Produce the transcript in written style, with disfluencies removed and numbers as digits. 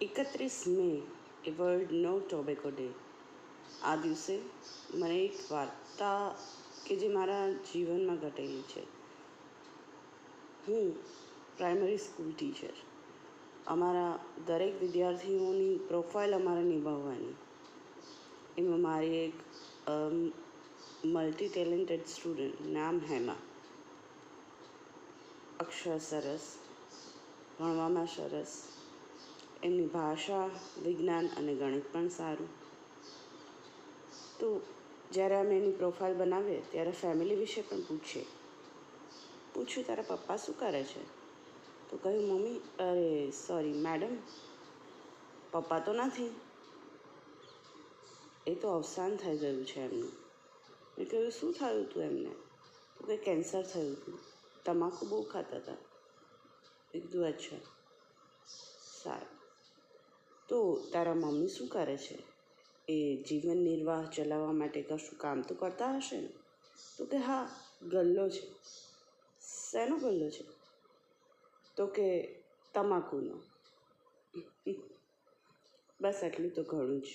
31 મે એ world નો tobacco day. આ દિવસે મને એક વાર્તા કે જે મારા જીવનમાં ઘટેલી છે. હું પ્રાઇમરી સ્કૂલ ટીચર. અમારા દરેક વિદ્યાર્થીઓની પ્રોફાઇલ અમારે નિભાવવાની. એમાં મારી એક મલ્ટી ટેલેન્ટેડ સ્ટુડન્ટ નામ હેમા. અક્ષર સરસ, ભણવામાં સરસ, એમની ભાષા, વિજ્ઞાન અને ગણિત પણ સારું. તો જ્યારે અમે એની પ્રોફાઇલ બનાવીએ ત્યારે ફેમિલી વિશે પણ પૂછ્યું તારા પપ્પા શું કરે છે? તો કહ્યું મમ્મી સોરી મેડમ, પપ્પા તો નથી, એ તો અવસાન થઈ ગયું છે એમનું. મેં કહ્યું શું થયું હતું એમને? તો કે કેન્સર થયું હતું, તમાકુ બહુ ખાતા હતા. મેં કીધું અચ્છા સારું. તો તારા મમ્મી શું કરે છે? એ જીવન નિર્વાહ ચલાવવા માટે કશું કામ તો કરતા હશે ને? તો કે હા, ગલ્લો છે. શેનો ગલ્લો છે? તો કે તમાકુનો. બસ આટલું તો ઘણું જ.